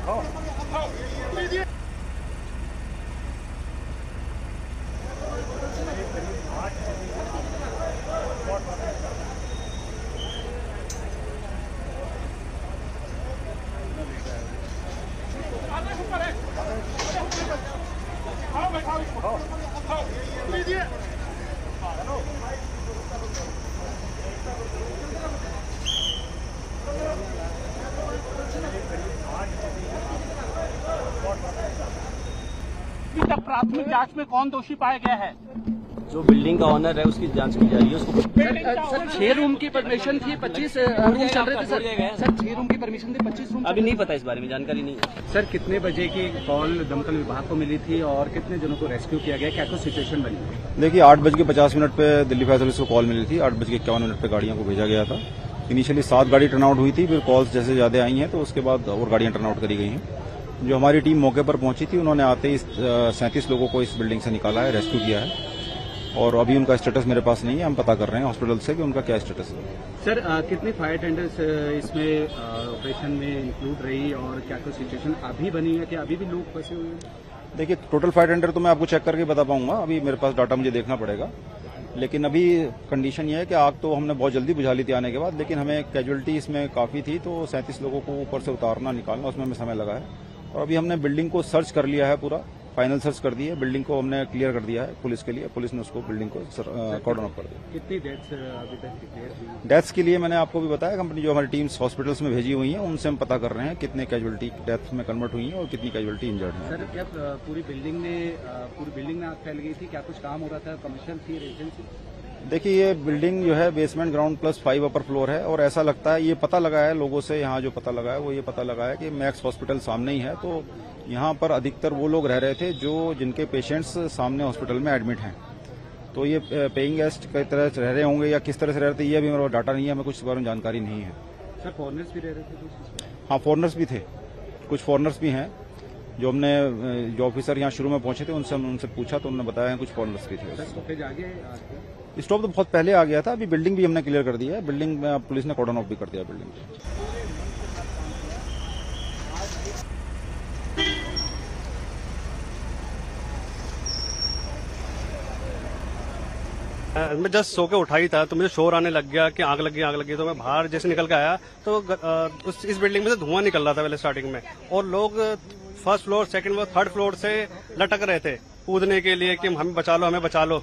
अभी तक प्राथमिक जांच में कौन दोषी पाया गया है? जो बिल्डिंग का ऑनर है उसकी जांच की जा रही है। उसको सर 6 रूम की परमिशन थी, 25 रूम चल रहे थे सर 6 रूम की परमिशन थी, 25 रूम अभी नहीं पता, इस बारे में जानकारी नहीं है। सर कितने बजे की कॉल दमकल विभाग को मिली थी और कितने जनों को रेस्क्यू किया गया, क्या कुछ सिचुएशन बनी? देखिए 8:50 पे दिल्ली फायर सर्विस को कॉल मिली थी। 8:51 पे गाड़ियों को भेजा गया था। इनिशियली 7 गाड़ी टर्न आउट हुई थी, फिर कॉल्स जैसे ज्यादा आई हैं तो उसके बाद और गाड़ियां टर्न आउट करी गई हैं। जो हमारी टीम मौके पर पहुंची थी उन्होंने आते ही 37 लोगों को इस बिल्डिंग से निकाला है, रेस्क्यू किया है और अभी उनका स्टेटस मेरे पास नहीं है। हम पता कर रहे हैं हॉस्पिटल से कि उनका क्या स्टेटस है। सर कितने फायर टेंडर्स इसमें ऑपरेशन में इंक्लूड रही और क्या कुछ सिचुएशन अभी बनी है कि अभी भी लोग फंसे हुए हैं? देखिए टोटल फायर टेंडर तो मैं आपको चेक करके बता पाऊंगा, अभी मेरे पास डाटा मुझे देखना पड़ेगा। लेकिन अभी कंडीशन ये है कि आग तो हमने बहुत जल्दी बुझा ली थी आने के बाद, लेकिन हमें कैजुअलिटी इसमें काफी थी तो 37 लोगों को ऊपर से उतारना निकालना उसमें हमें समय लगा है। और अभी हमने बिल्डिंग को सर्च कर लिया है, पूरा फाइनल सर्च कर दी है। बिल्डिंग को हमने क्लियर कर दिया है पुलिस के लिए, पुलिस ने उसको बिल्डिंग को कॉर्डन ऑफ कर दिया। कितनी डेथ्स अभी तक? डेथ्स के लिए मैंने आपको भी बताया, कंपनी जो हमारी टीम्स हॉस्पिटल्स में भेजी हुई हैं उनसे हम पता कर रहे हैं कितने कैजुअलिटी डेथ में कन्वर्ट हुई हैं और कितनी कैजुअलिटी इंजर्ड हैं। सर क्या पूरी बिल्डिंग में आग फैल गई थी, क्या कुछ काम हो रहा था, कमर्शियल थी, रेजिडेंसी? देखिए ये बिल्डिंग जो है basement ground plus 5 upper floor है और ऐसा लगता है, ये पता लगा है लोगों से, यहाँ जो पता लगा है वो ये पता लगा है कि मैक्स हॉस्पिटल सामने ही है तो यहाँ पर अधिकतर वो लोग रह रहे थे जो जिनके पेशेंट्स सामने हॉस्पिटल में एडमिट हैं। तो ये पेइंग गेस्ट की तरह रह रहे होंगे या किस तरह से रह रहे थे ये अभी मेरे पास डाटा नहीं है, हमें कुछ इस बारे में जानकारी नहीं है। सर फॉरनर्स भी रह रहे थे? हाँ फॉरनर्स भी थे, कुछ फॉरनर्स भी हैं। जो हमने जो ऑफिसर यहाँ शुरू में पहुंचे थे उनसे पूछा तो उन्होंने बताया कुछ फॉरनर्स भी थे। स्टॉप तो बहुत पहले आ गया था, अभी बिल्डिंग भी हमने क्लियर कर दी है। बिल्डिंग में पुलिस ने कॉर्डन ऑफ भी कर दिया बिल्डिंग को। मैं जस्ट सो के उठा ही था तो मुझे शोर आने लग गया कि आग लगी तो मैं बाहर जैसे निकल के आया तो इस बिल्डिंग में से धुआं निकल रहा था पहले स्टार्टिंग में और लोग first floor, second floor, third floor से लटक रहे थे कूदने के लिए कि हमें बचा लो, हमें बचा लो,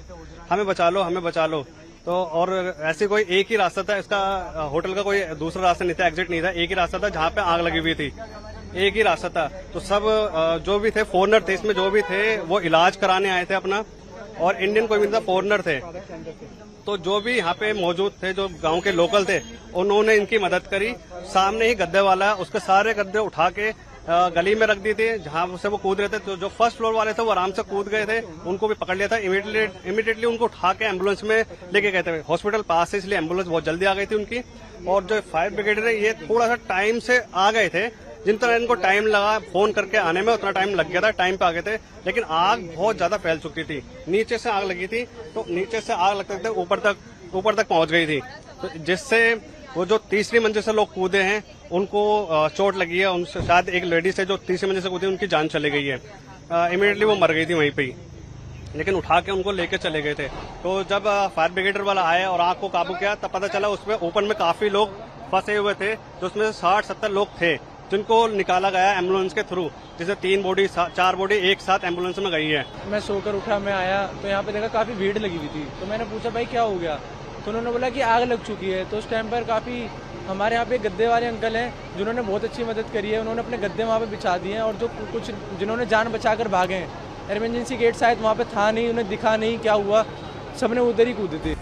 हमें बचा लो, हमें बचा लो। तो और ऐसे कोई एक ही रास्ता था, इसका होटल का कोई दूसरा रास्ता नहीं था, एग्जिट नहीं था, एक ही रास्ता था जहाँ पे आग लगी हुई थी, एक ही रास्ता था। तो सब जो भी थे फॉरनर थे, इसमें जो भी थे वो इलाज कराने आए थे अपना और इंडियन कोई भी था, फॉरनर थे। तो जो भी यहाँ पे मौजूद थे, जो गांव के लोकल थे, उन्होंने इनकी मदद करी। सामने ही गद्दे वाला है, उसके सारे गद्दे उठा के गली में रख दी थी जहाँ से वो कूद रहे थे। तो जो फर्स्ट फ्लोर वाले थे वो आराम से कूद गए थे, उनको भी पकड़ लिया था। इमीडिएटली उनको उठा के एम्बुलेंस में लेके गए थे। हॉस्पिटल पास से इसलिए एम्बुलेंस बहुत जल्दी आ गई थी उनकी। और जो फायर ब्रिगेड है ये थोड़ा सा टाइम से आ गए थे, जिन तरह इनको टाइम लगा फोन करके आने में उतना टाइम लग गया था, टाइम पे आ गए थे। लेकिन आग बहुत ज्यादा फैल चुकी थी, नीचे से आग लगी थी तो नीचे से आग लगते थे ऊपर तक पहुंच गई थी। तो जिससे वो जो तीसरी मंजिल से लोग कूदे हैं उनको चोट लगी है। उनसे शायद एक लेडीज है जो तीसरी मंजिल से कूदी, उनकी जान चली गई है। इमीडिएटली वो मर गई थी वहीं पे ही, लेकिन उठा के उनको लेके चले गए थे। तो जब फायर ब्रिगेडर वाला आए और आग को काबू किया तब पता चला उसमें ऊपर में काफी लोग फंसे हुए थे, जो उसमें 60-70 लोग थे जिनको निकाला गया एम्बुलेंस के थ्रू, जिसे 3 बॉडी 4 बॉडी एक साथ एम्बुलेंस में गई है। मैं सोकर उठा, मैं आया तो यहाँ पे देखा काफी भीड़ लगी हुई थी। तो मैंने पूछा भाई क्या हो गया, तो उन्होंने बोला कि आग लग चुकी है। तो उस टाइम पर काफी हमारे यहाँ पे गद्दे वाले अंकल हैं जिन्होंने बहुत अच्छी मदद करी है। उन्होंने अपने गद्दे वहाँ पे बिछा दिए हैं और जो कुछ जिन्होंने जान बचाकर भागे हैं, इमरजेंसी गेट शायद वहाँ पे था नहीं, उन्हें दिखा नहीं क्या हुआ, सबने उधर ही कूदे थे।